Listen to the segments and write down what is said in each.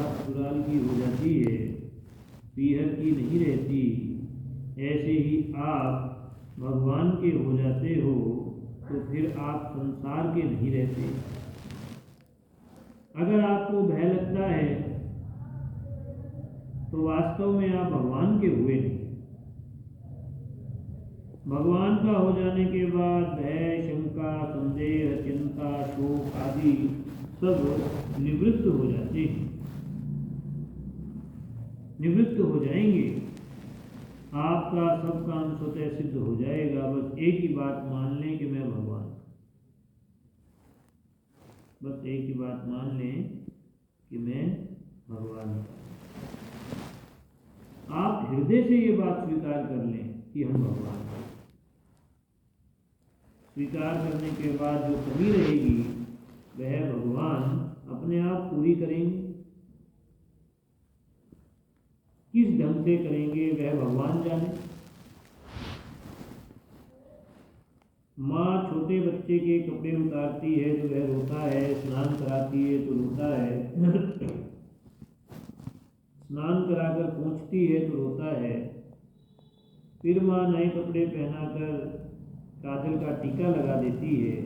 ससुराल की हो जाती है, पीहर की नहीं रहती, ऐसे ही आप भगवान के हो जाते हो तो फिर आप संसार के नहीं रहते। अगर आपको भय लगता है तो वास्तव में आप भगवान के हुए नहीं। भगवान का हो जाने के बाद भय, शंका, संदेह, चिंता, शोक आदि सब निवृत्त हो जाते हैं, निवृत्त हो जाएंगे। आपका सब काम स्वतः सिद्ध हो जाएगा। बस एक ही बात मान लें कि मैं भगवान, बस एक ही बात मान लें कि मैं भगवान। आप हृदय से ये बात स्वीकार कर लें कि हम भगवान हैं। स्वीकार करने के बाद जो कमी रहेगी वह भगवान अपने आप पूरी करेंगे। किस ढंग से करेंगे वह भगवान जाने। माँ छोटे बच्चे के कपड़े उतारती है तो वह रोता है, स्नान कराती है तो रोता है, स्नान कराकर पहुँचती है तो रोता है। फिर माँ नए कपड़े पहनाकर काजल का टीका लगा देती है।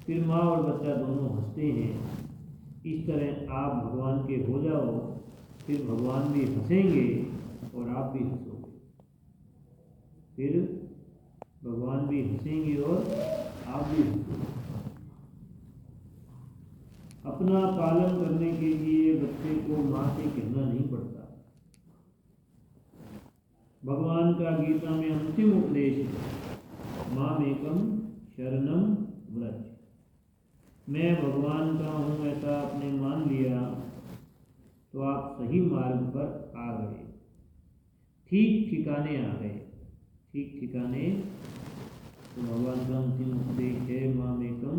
फिर माँ और बच्चा दोनों हंसते हैं। इस तरह आप भगवान के हो जाओ, फिर भगवान भी हंसेंगे और आप भी हंसोगे। फिर भगवान भी हंसेंगे और आप भी हंसोगे। अपना पालन करने के लिए बच्चे को माँ से कहना नहीं पड़ता। भगवान का गीता में अंतिम उपदेश है, मामेकम शरणम व्रज। मैं भगवान का हूँ ऐसा आपने मान लिया तो आप सही मार्ग पर आ गए, ठीक ठिकाने आ गए। ठीक ठिकाने तो भगवान का अंतिम उपदेश है, मामेकम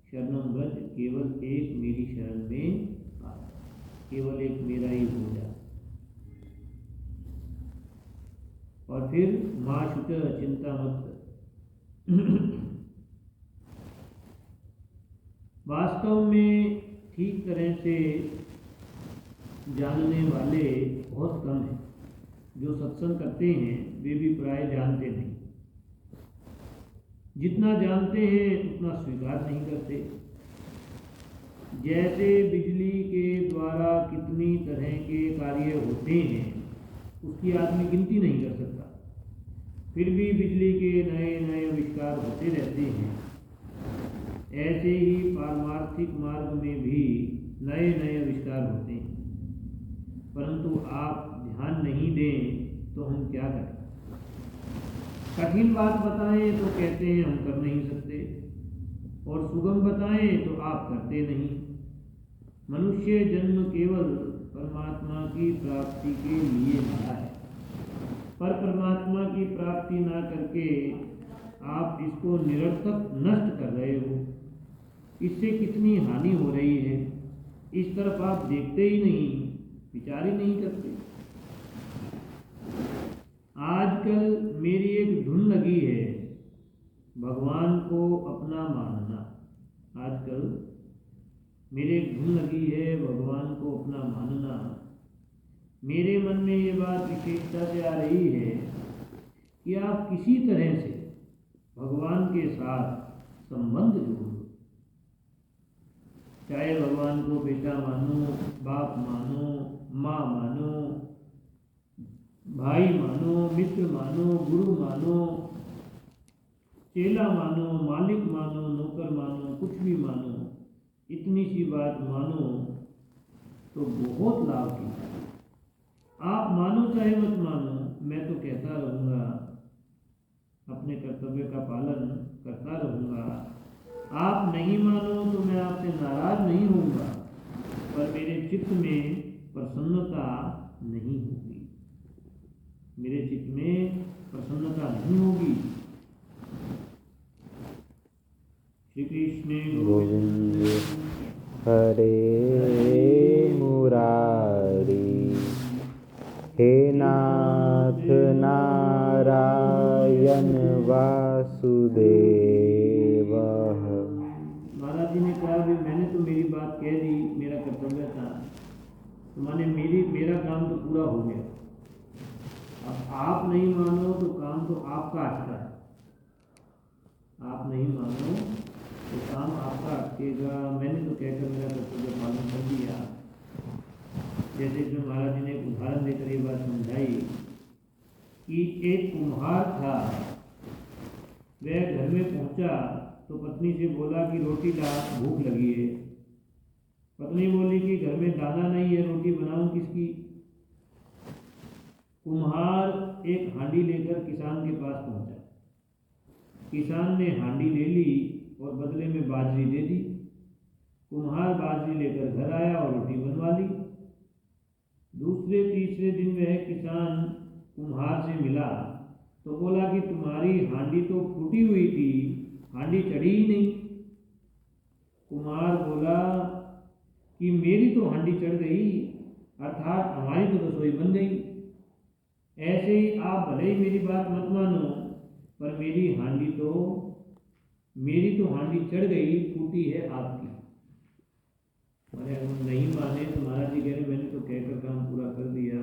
शरणम व्रज, केवल एक मेरी शरण में आ, केवल एक मेरा ही हो जा। और फिर माँ शुच चिंता मत कर। वास्तव में ठीक तरह से जानने वाले बहुत कम हैं। जो सत्संग करते हैं वे भी प्राय जानते नहीं। जितना जानते हैं उतना स्वीकार नहीं करते। जैसे बिजली के द्वारा कितनी तरह के कार्य होते हैं उसकी आदमी गिनती नहीं कर सकता, फिर भी बिजली के नए नए आविष्कार होते रहते हैं। ऐसे ही पारमार्थिक मार्ग में भी नए नए आविष्कार होते हैं, परंतु आप ध्यान नहीं दें तो हम क्या करें। कठिन बात बताएं तो कहते हैं हम कर नहीं सकते, और सुगम बताएं तो आप करते नहीं। मनुष्य जन्म केवल परमात्मा की प्राप्ति के लिए मिला है, पर परमात्मा की प्राप्ति ना करके आप इसको निरर्थक नष्ट कर रहे हो। इससे कितनी हानि हो रही है, इस तरफ आप देखते ही नहीं, विचार ही नहीं करते। आजकल मेरी एक धुन लगी है, भगवान को अपना मानना। आजकल मेरी एक धुन लगी है, भगवान को अपना मानना। मेरे मन में ये बात विशेषता से आ रही है कि आप किसी तरह से भगवान के साथ संबंध जोड़ो। चाहे भगवान को बेटा मानो, बाप मानो, माँ मानो, भाई मानो, मित्र मानो, गुरु मानो, चेला मानो, मालिक मानो, नौकर मानो, कुछ भी मानो, इतनी सी बात मानो तो बहुत लाभ की है। आप मानो चाहे मत मानो, मैं तो कहता रहूँगा, अपने कर्तव्य का पालन करता रहूँगा। आप नहीं मानो तो मैं आपसे नाराज नहीं होऊंगा, पर मेरे चित्त में प्रसन्नता नहीं होगी। मेरे चित्त में प्रसन्नता नहीं होगी। श्री कृष्ण गोविंद हरे मुरारी, हे नाथ नारायण वासुदेव। महाराज जी ने कहा भी मैंने तो मेरी बात कह दी, मेरा कर्तव्य था, तो माने मेरा काम तो पूरा हो गया। अब आप नहीं मानो तो काम तो आपका अटका है, आप नहीं मानो तो काम आपका अटकेगा। मैंने तो कहकर मेरा कर्तव्य पालन कर दिया। जैसे इसमें महाराज जी ने एक उदाहरण देकर ये बात समझाई कि एक कुम्हार था, वह घर में पहुंचा तो पत्नी से बोला कि रोटी ला, भूख लगी है। पत्नी बोली कि घर में दाना नहीं है, रोटी बनाऊं किसकी। कुम्हार एक हांडी लेकर किसान के पास पहुंचा। किसान ने हांडी ले ली और बदले में बाजरी दे दी। कुम्हार बाजरी लेकर घर आया और रोटी बनवा ली। दूसरे तीसरे दिन वह किसान कुम्हार से मिला तो बोला कि तुम्हारी हांडी तो फूटी हुई थी, हांडी चढ़ी ही नहीं। कुम्हार बोला कि मेरी तो हांडी चढ़ गई, अर्थात हमारी तो रसोई बन गई। ऐसे ही आप भले ही मेरी बात मत मानो, पर मेरी तो हांडी चढ़ गई, फूटी है आपकी। अरे हम नहीं माने तो महाराज जी कह रहे मैंने तो कहकर काम पूरा कर दिया,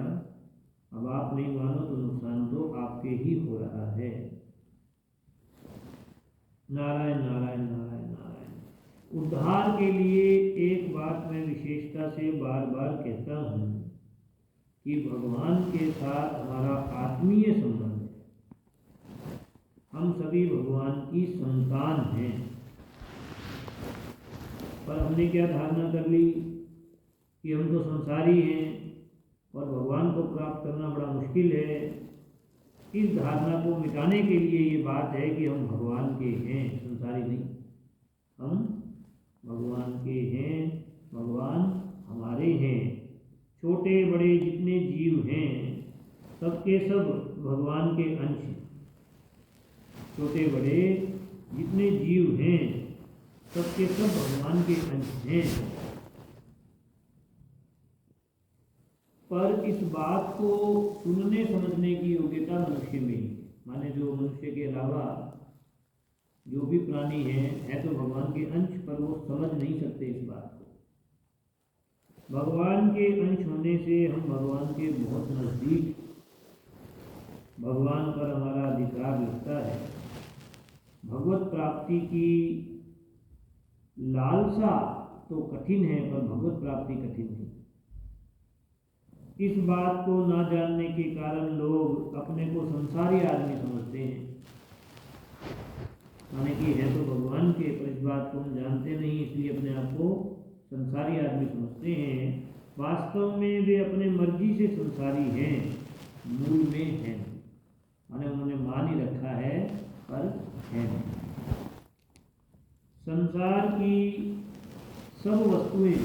अब आप नहीं मानो तो नुकसान तो आपके ही हो रहा है। नारायण नारायण नारायण नारायण। उद्धार के लिए एक बात मैं विशेषता से बार बार कहता हूँ कि भगवान के साथ हमारा आत्मीय संबंध है। हम सभी भगवान की संतान हैं, पर हमने क्या धारणा कर ली कि हम तो संसारी हैं और भगवान को प्राप्त करना बड़ा मुश्किल है। इस धारणा को मिटाने के लिए ये बात है कि हम भगवान के हैं, संसारी नहीं। हम भगवान के हैं, भगवान हमारे हैं। छोटे बड़े जितने जीव हैं सबके सब भगवान के अंश हैं। छोटे बड़े जितने जीव हैं सबके सब भगवान के अंश हैं। पर इस बात को सुनने समझने की योग्यता मनुष्य में ही है। माने जो मनुष्य के अलावा जो भी प्राणी है तो भगवान के अंश, पर वो समझ नहीं सकते इस बात को। भगवान के अंश होने से हम भगवान के बहुत नज़दीक, भगवान पर हमारा अधिकार लगता है। भगवत प्राप्ति की लालसा तो कठिन है, पर भगवत प्राप्ति कठिन नहीं। इस बात को ना जानने के कारण लोग अपने को संसारी आदमी समझते हैं, माने कि है तो भगवान के, पर इस बात को हम जानते नहीं, इसलिए अपने आप को संसारी आदमी समझते हैं। वास्तव में वे अपने मर्जी से संसारी हैं, मूल में हैं। माने उन्होंने मान ही रखा है, पर है नहीं। संसार की सब वस्तुएं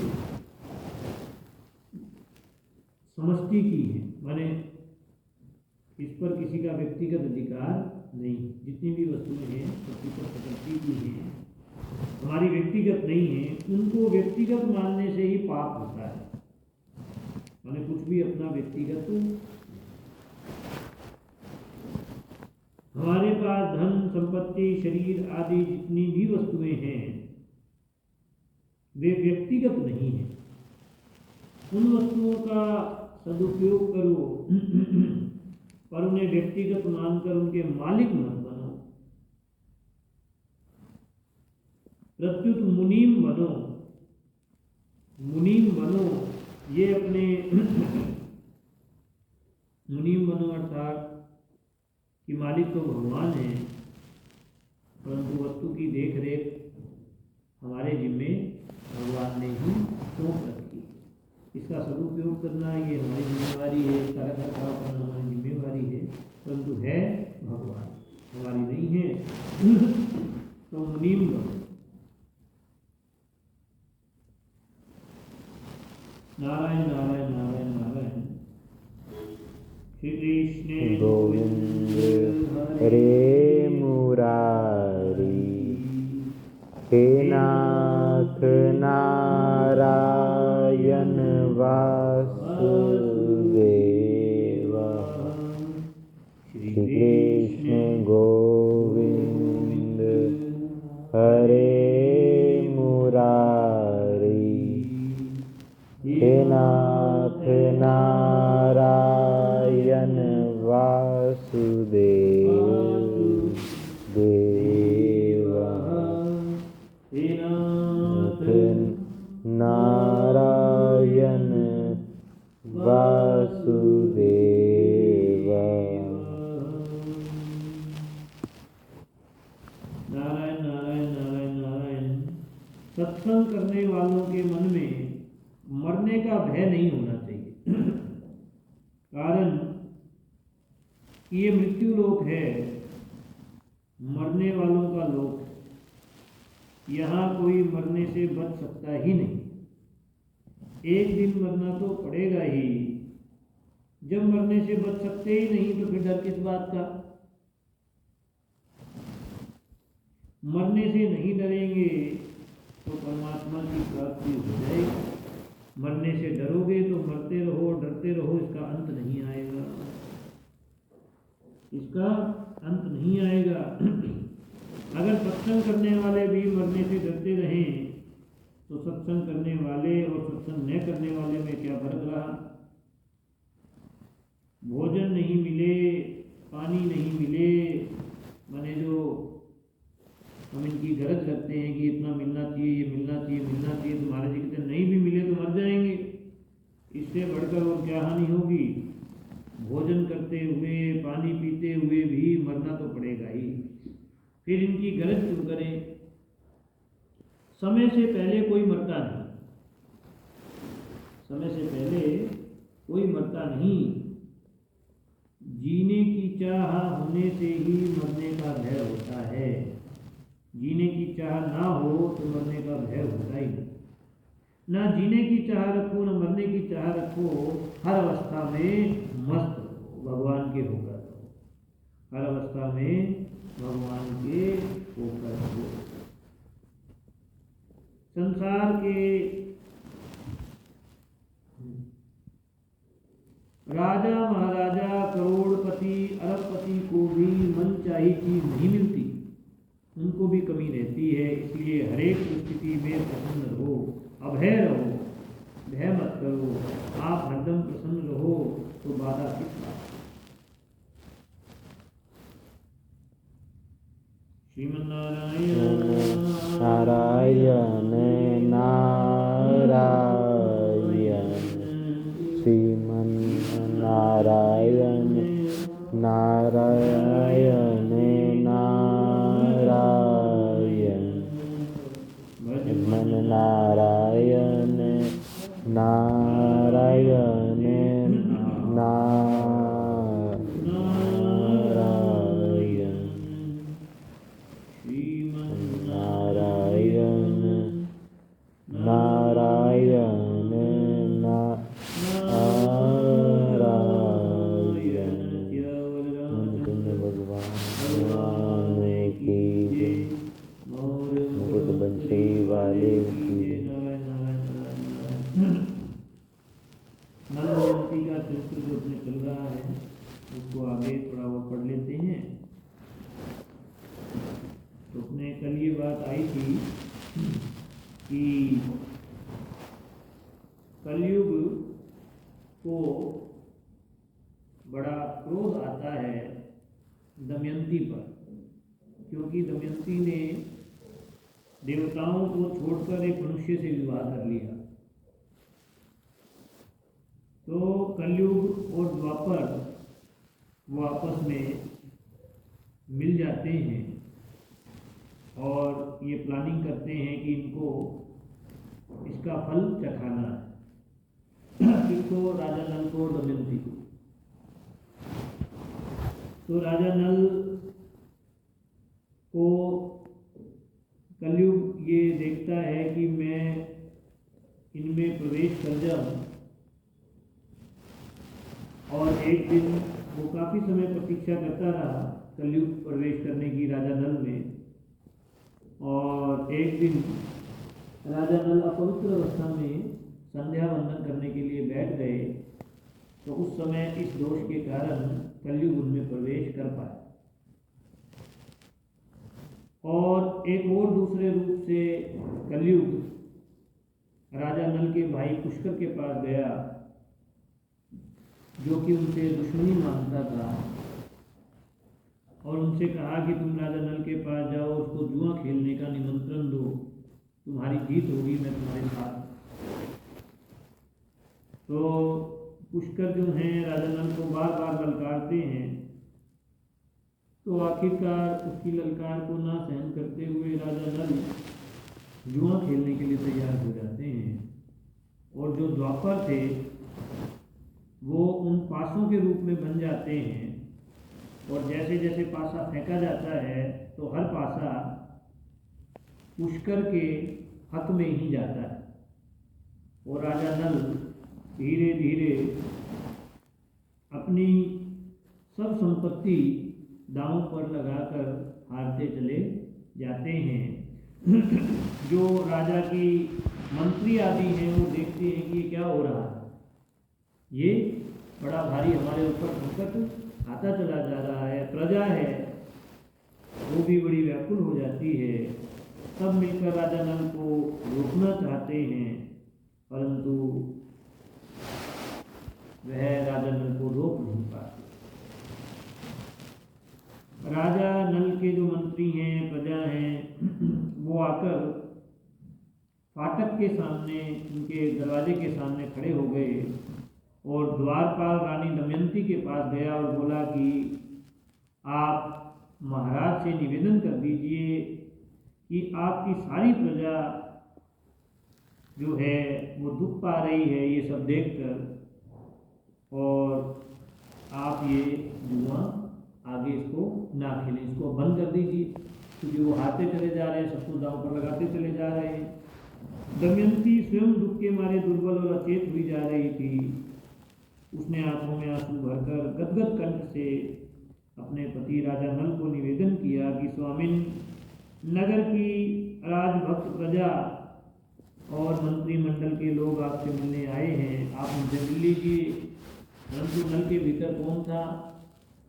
समष्टि की है, माने इस पर किसी का व्यक्तिगत अधिकार नहीं। जितनी भी वस्तुएं हैं सबकी पर प्रकृति की हैं, हमारी व्यक्तिगत नहीं है। उनको व्यक्तिगत मानने से ही पाप होता है, माने कुछ भी अपना व्यक्तिगत। हमारे पास धन संपत्ति शरीर आदि जितनी भी वस्तुएं हैं वे व्यक्तिगत नहीं है। उन वस्तुओं का सदुपयोग करो, पर उन्हें व्यक्तिगत मानकर उनके मालिक मत बनो। प्रत्युत मुनीम बनो, मुनीम बनो। ये अपने मुनीम बनो अर्थात कि मालिक तो भगवान है, परंतु वस्तु की देख रेख हमारे जिम्मे भगवान ने ही सौंप रखी। इसका सदुपयोग करना ये हमारी जिम्मेवारी है, इसका रखरखाव करना हमारी जिम्मेवारी है, परंतु है भगवान, हमारी नहीं है। तो मुनीम बनो। नारायण नारायण नारायण नारायण। श्री कृष्ण गोविंद हरे मुरारी, हे नाथ नारायण वासुदेव। श्री कृष्ण गोविंद हरे मुरारी, हे नाथ सत्संग करने वालों के मन में मरने का भय नहीं होना चाहिए। कारण कि ये मृत्यु लोक है, मरने वालों का लोक है। यहाँ कोई मरने से बच सकता ही नहीं। एक दिन मरना तो पड़ेगा ही। जब मरने से बच सकते ही नहीं तो फिर डर किस बात का। मरने से नहीं डरेंगे तो परमात्मा की प्राप्ति हो जाएगी। मरने से डरोगे तो मरते रहो, डरते रहो, इसका अंत नहीं आएगा, इसका अंत नहीं आएगा। अगर सत्संग करने वाले भी मरने से डरते रहें तो सत्संग करने वाले और सत्संग न करने वाले में क्या फर्क रहा। भोजन नहीं मिले, पानी नहीं मिले, माने जो हम इनकी गरज रखते हैं कि इतना मिलना चाहिए, ये मिलना चाहिए, मिलना चाहिए, तो महाराज जी कहते हैं नहीं भी मिले तो मर जाएंगे। इससे बढ़कर और क्या हानि होगी। भोजन करते हुए, पानी पीते हुए भी मरना तो पड़ेगा ही। फिर इनकी गरज क्यों करें। समय से पहले कोई मरता नहीं, समय से पहले कोई मरता नहीं। जीने की चाह होने से ही मरने का भय होता है। जीने की चाह ना हो तो मरने का भय होता ही नहीं। ना जीने की चाह रखो, ना मरने की चाह रखो, हर अवस्था में मस्त रहो, भगवान के होकर रहो। हर अवस्था में भगवान के होकर रहो। संसार के राजा महाराजा, करोड़पति, अरबपति को भी मन चाही चीज नहीं मिलती, उनको भी कमी रहती है। इसलिए हरेक स्थिति में प्रसन्न रहो, अभय रहो, भय मत करो। आप हरदम प्रसन्न रहो तो बाधा किस बात। श्रीमन्नारायण नारायण नारायण, श्रीमन नारायण नारायण नारायण, मन नारायण नारायण नारायण, नारायण नारायण नारायण। भगवान की मुकुट बंसी वाले की। नलवंती का चरित्र जो अपने चल रहा है उसको आगे थोड़ा वो पढ़ लेते हैं। तो अपने कल ये बात आई थी कि कलयुग को बड़ा क्रोध आता है दमयंती पर, क्योंकि दमयंती ने देवताओं को छोड़कर एक मनुष्य से विवाह कर लिया। तो कलयुग और द्वापर वो आपस में मिल जाते हैं और ये प्लानिंग करते हैं कि इनको इसका फल चखाना है। किसको? राजा नल को और दमयंती को। तो राजा नल को कलयुग ये देखता है कि मैं इनमें प्रवेश कर जाऊं, और एक दिन वो काफ़ी समय प्रतीक्षा करता रहा कलयुग प्रवेश करने की राजा नल में। और एक दिन राजा नल अपवित्र अवस्था में संध्या वंदन करने के लिए बैठ गए, तो उस समय इस दोष के कारण कलयुग उनमें प्रवेश कर पाया। और एक और दूसरे रूप से कलयुग राजा नल के भाई पुष्कर के पास गया, जो कि उनसे दुश्मनी मानता था, और उनसे कहा कि तुम राजा नल के पास जाओ, उसको जुआ खेलने का निमंत्रण दो, तुम्हारी जीत होगी, मैं तुम्हारे साथ। तो पुष्कर जो हैं राजा नल को बार बार ललकारते हैं। तो आखिरकार उसकी ललकार को ना सहन करते हुए राजा नल जुआ खेलने के लिए तैयार हो जाते हैं। और जो द्वापर थे वो उन पासों के रूप में बन जाते हैं, और जैसे जैसे पासा फेंका जाता है तो हर पासा पुष्कर के हक में ही जाता है, और राजा नल धीरे धीरे अपनी सब संपत्ति दांव पर लगाकर हारते चले जाते हैं। जो राजा की मंत्री आदि हैं वो देखते हैं कि क्या हो रहा है, ये बड़ा भारी हमारे ऊपर संकट आता चला जा रहा है। प्रजा है वो भी बड़ी व्याकुल हो जाती है। सब मिलकर राजा नल को रोकना चाहते हैं, परंतु वह राजा नल को रोक नहीं पाते। राजा नल के जो मंत्री हैं, प्रजा हैं, वो आकर फाटक के सामने, उनके दरवाजे के सामने खड़े हो गए, और द्वारपाल रानी दमयंती के पास गया और बोला कि आप महाराज से निवेदन कर दीजिए कि आपकी सारी प्रजा जो है वो दुख पा रही है ये सब देखकर, और आप ये जुआ आगे इसको ना खेलें, इसको बंद कर दीजिए, क्योंकि वो हारते चले जा रहे हैं, सबको दांव पर लगाते चले जा रहे हैं। दमयंती स्वयं दुख के मारे दुर्बल और अचेत हुई जा रही थी। उसने आंखों में आंसू भरकर गदगद कंठ से अपने पति राजा नल को निवेदन किया कि स्वामिन, नगर की राजभक्त प्रजा और मंत्रिमंडल के लोग आपसे मिलने आए हैं, आप उनसे मिल लीजिए। परंतु नल के भीतर कौन था?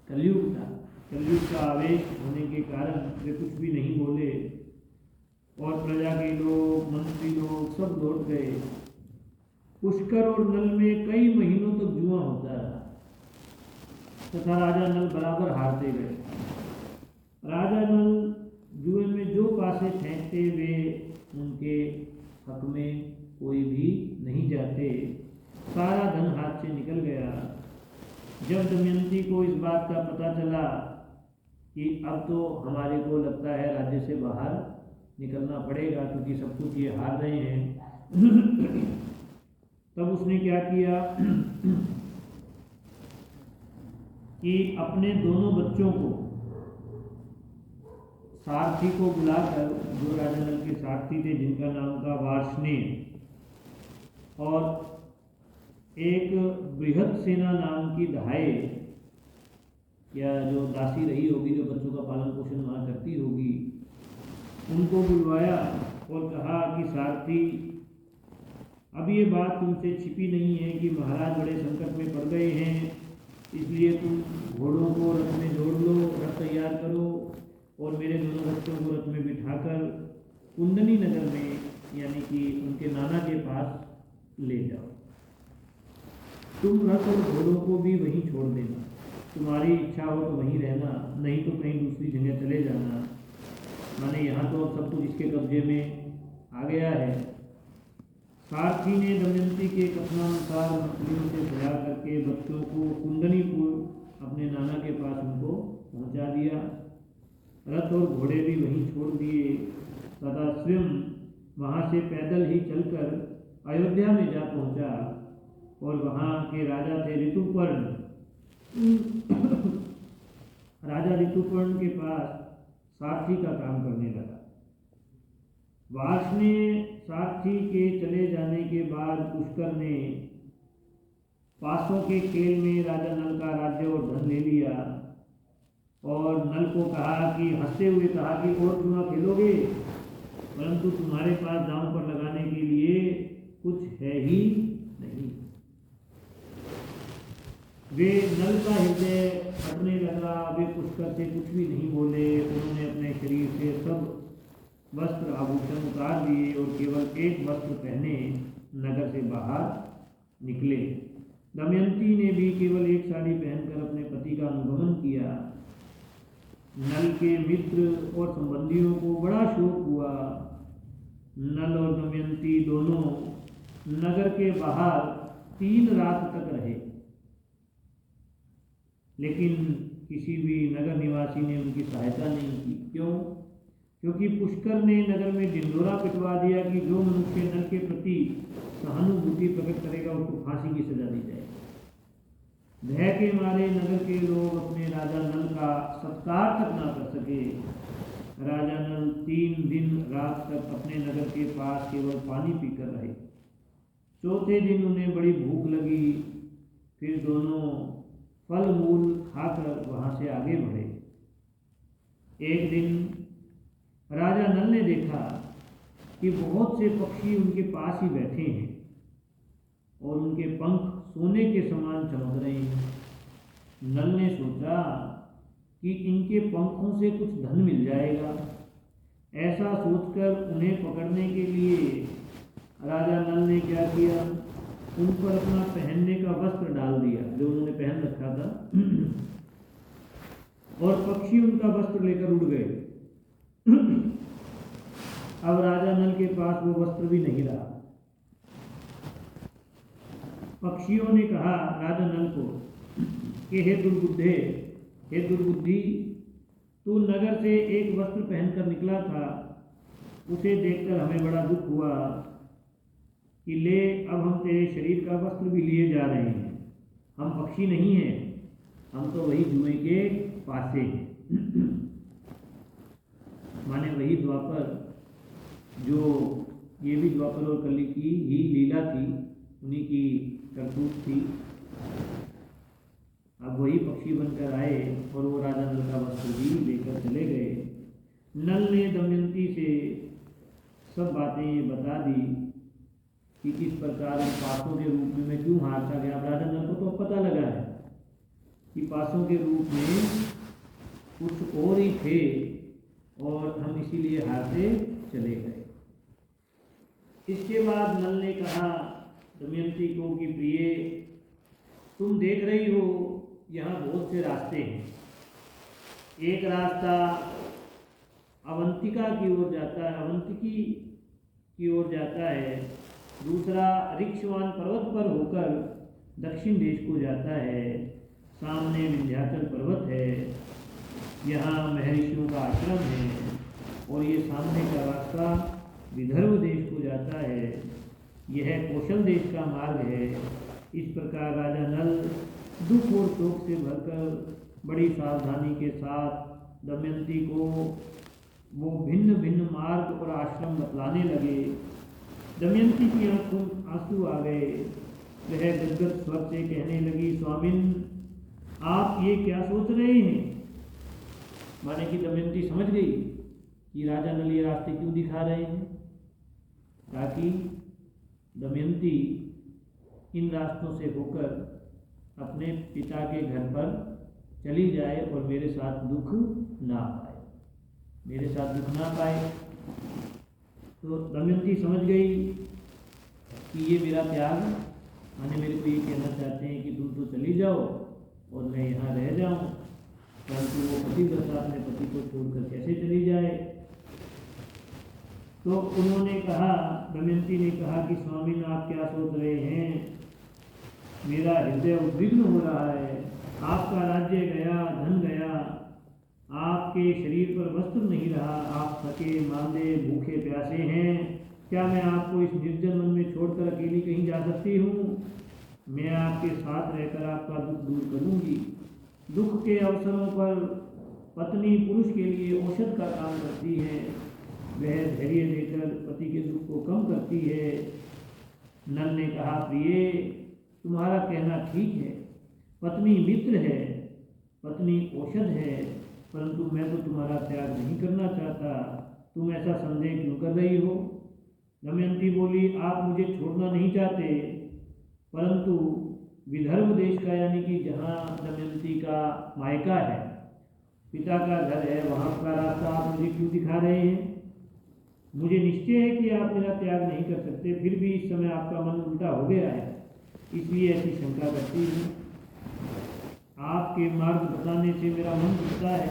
कलयुग था। कलयुग का आवेश होने के कारण वे कुछ भी नहीं बोले, और प्रजा के लोग, मंत्री लोग सब लौट गए। पुष्कर और नल में कई महीनों तक जुआ होता रहा तथा राजा नल बराबर हारते गए। राजा नल जुए में जो पासे फेंकते वे उनके हक में कोई भी नहीं जाते। सारा धन हाथ से निकल गया। जब दमयंती को इस बात का पता चला कि अब तो हमारे को लगता है राज्य से बाहर निकलना पड़ेगा, क्योंकि सब कुछ ये हार रहे हैं, तब उसने क्या किया कि अपने दोनों बच्चों को, सारथी को बुलाकर, जो राजा नल के सारथी थे जिनका नाम था वार्ष्णेय, और एक बृहद सेना नाम की दहाई या जो दासी रही होगी, जो बच्चों का पालन पोषण वहाँ करती होगी, उनको बुलवाया और कहा कि सारथी, अब ये बात तुमसे छिपी नहीं है कि महाराज बड़े संकट में पड़ गए हैं, इसलिए तुम घोड़ों को रथ में जोड़ लो, रथ तैयार करो, और मेरे दोनों बच्चों को रथ में बिठाकर कुंदनी नगर में, यानी कि उनके नाना के पास ले जाओ। तुम रथ और घोड़ों को भी वहीं छोड़ देना, तुम्हारी इच्छा हो तो वहीं रहना, नहीं तो कहीं दूसरी जगह चले जाना। माने यहाँ तो अब सब कुछ इसके कब्जे में आ गया है। सारथी ने दमयंती के कथनानुसार मंत्रियों से सलाह करके बच्चों को कुंदनीपुर अपने नाना के पास उनको पहुँचा दिया। रथ और घोड़े भी वहीं छोड़ दिए तथा स्वयं वहाँ से पैदल ही चलकर अयोध्या में जा पहुँचा, और वहाँ के राजा थे ऋतुपर्ण। राजा ऋतुपर्ण के पास सारथी का काम करने लगा। वार्ष्णेय सारथी के चले जाने के बाद पुष्कर ने पासों के खेल में राजा नल का राज्य और धन ले लिया, और नल को कहा कि, हंसते हुए कहा कि और जुआ खेलोगे, परंतु तुम्हारे पास दांव पर लगाने के लिए कुछ है ही नहीं। वे नल का हृदय फटने लगा। वे पुष्कर से कुछ भी नहीं बोले। उन्होंने अपने शरीर से सब वस्त्र आभूषण उतार दिए और केवल एक वस्त्र पहने नगर से बाहर निकले। दमयंती ने भी केवल एक साड़ी पहनकर अपने पति का अनुगमन किया। नल के मित्र और संबंधियों को बड़ा शोक हुआ। नल और दमयंती दोनों नगर के बाहर 3 रात तक रहे, लेकिन किसी भी नगर निवासी ने उनकी सहायता नहीं की। क्यों? क्योंकि पुष्कर ने नगर में ढिंढोरा पिटवा दिया कि जो मनुष्य नल के प्रति सहानुभूति प्रकट करेगा उसको फांसी की सजा दी जाएगी। भय के मारे नगर के लोग अपने राजा नल का सत्कार तक ना कर सके। राजा नल 3 दिन रात तक अपने नगर के पास केवल पानी पीकर रहे। चौथे दिन उन्हें बड़ी भूख लगी। फिर दोनों फल मूल खाकर वहां से आगे बढ़े। एक दिन राजा नल ने देखा कि बहुत से पक्षी उनके पास ही बैठे हैं और उनके पंख सोने के समान चमक रहे हैं। नल ने सोचा कि इनके पंखों से कुछ धन मिल जाएगा। ऐसा सोचकर उन्हें पकड़ने के लिए राजा नल ने क्या किया, उन पर अपना पहनने का वस्त्र डाल दिया जो उन्होंने पहन रखा था और पक्षी उनका वस्त्र लेकर उड़ गए। अब राजा नल के पास वो वस्त्र भी नहीं रहा। पक्षियों ने कहा राजा नल को कि हे दुर्बुद्धे, हे दुर्बुद्धि, तू नगर से एक वस्त्र पहनकर निकला था, उसे देखकर हमें बड़ा दुख हुआ कि ले अब हम तेरे शरीर का वस्त्र भी लिए जा रहे हैं। हम पक्षी नहीं हैं, हम तो वही जुए के पासे हैं। माने वही द्वापर, जो ये भी द्वापर और कली की ही लीला थी, उन्हीं की करतूत थी। अब वही पक्षी बनकर आए और वो राजा नल का वस्त्र भी लेकर चले गए। नल ने दमयंती से सब बातें बता दी कि किस प्रकार पासों के रूप में मैं क्यों हारता गया। राजा नल को तो पता लगा है कि पासों के रूप में कुछ और ही थे और हम इसीलिए हारते चले गए। इसके बाद नल ने कहा दमयंती को कि प्रिय, तुम देख रही हो यहाँ बहुत से रास्ते हैं। एक रास्ता अवंतिका की ओर जाता है, अवंतिकी की ओर जाता है। दूसरा ऋक्षवान पर्वत पर होकर दक्षिण देश को जाता है। सामने विंध्याचल पर्वत है, यहाँ महर्षियों का आश्रम है। और ये सामने का रास्ता विदर्भ देश को जाता है, यह कौशल देश का मार्ग है। इस प्रकार राजा नल दुख और शोक से भरकर बड़ी सावधानी के साथ दमयंती को वो भिन्न भिन्न मार्ग और आश्रम बतलाने लगे। दमयंती की आंखों आंसू आ गए। वह गदगद स्वर से कहने लगी, स्वामिन, आप ये क्या सोच रहे हैं। माने कि दमयंती समझ गई कि राजा नल ये रास्ते क्यों दिखा रहे हैं, ताकि दमयंती इन रास्तों से होकर अपने पिता के घर पर चली जाए और मेरे साथ दुख ना पाए, मेरे साथ दुख ना पाए। तो दमयंती समझ गई कि ये मेरा त्याग, माने मेरे को ये कहना चाहते हैं कि तुम तो चली जाओ और मैं यहाँ रह जाऊँ। परंतु वो पतिव्रता अपने पति को छोड़कर कैसे चली जाए। तो उन्होंने कहा, दमयंती ने कहा कि स्वामी आप क्या सोच रहे हैं, मेरा हृदय उद्विग्न हो रहा है। आपका राज्य गया, धन गया, आपके शरीर पर वस्त्र नहीं रहा, आप थके मांदे भूखे प्यासे हैं। क्या मैं आपको इस निर्जन वन में छोड़कर अकेली कहीं जा सकती हूँ। मैं आपके साथ रहकर आपका दुख दूर करूँगी। दुख के अवसरों पर पत्नी पुरुष के लिए औषध का काम करती है। वह धैर्य देकर पति के दुख को कम करती है। नल ने कहा, प्रिय, तुम्हारा कहना ठीक है, पत्नी मित्र है, पत्नी औषध है, परंतु मैं तो तुम्हारा त्याग नहीं करना चाहता। तुम ऐसा संदेह क्यों कर रही हो। दमयंती बोली, आप मुझे छोड़ना नहीं चाहते, परंतु विदर्भ देश का, यानी कि जहाँ दमयंती का मायका है, पिता का घर है, वहाँ का रास्ता आप मुझे क्यों दिखा रहे हैं। मुझे निश्चय है कि आप मेरा त्याग नहीं कर सकते, फिर भी इस समय आपका मन उल्टा हो गया है, इसलिए ऐसी शंका करती हूँ। आपके मार्ग बताने से मेरा मन उठता है।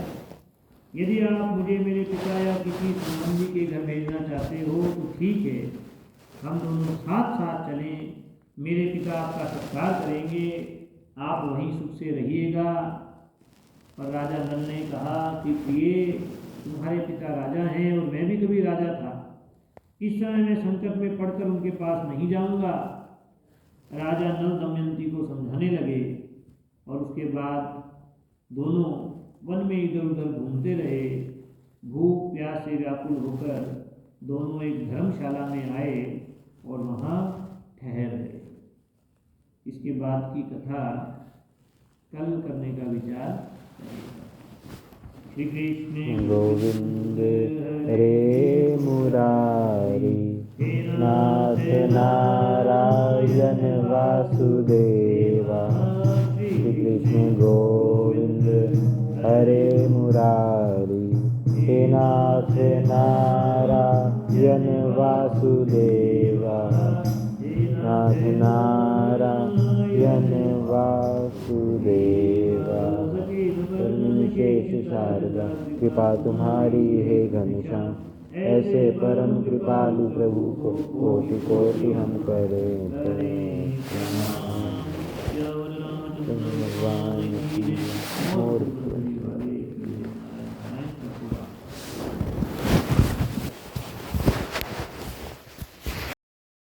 यदि आप मुझे मेरे पिता या किसी संबंधी के घर भेजना चाहते हो तो ठीक है, हम दोनों साथ साथ चलें। मेरे पिता आपका सत्कार करेंगे, आप वहीं सुख से रहिएगा। पर राजा नल ने कहा कि प्रिय, तुम्हारे पिता राजा हैं और मैं भी कभी राजा था। इस समय मैं संकट में पड़कर उनके पास नहीं जाऊंगा। राजा नल दमयंती को समझाने लगे और उसके बाद दोनों वन में इधर उधर घूमते रहे। भूख प्यास से व्याकुल होकर दोनों एक धर्मशाला में आए और वहाँ ठहर गए। इसके बाद की कथा कल करने का विचार करेगा। श्री कृष्ण गोविंद हरे मुरारी नाथ नारायण वासुदेवा। श्री कृष्ण गोविंद हरे मुरारी हे नाथ नारायण वासुदेवा। नाथ नारायण वासुदेवा। शेष शारदा कृपा तुम्हारी है घनश्याम। ऐसे परम कृपालु प्रभु को कोटि कोटि हम करें प्रणाम। भगवान की मोर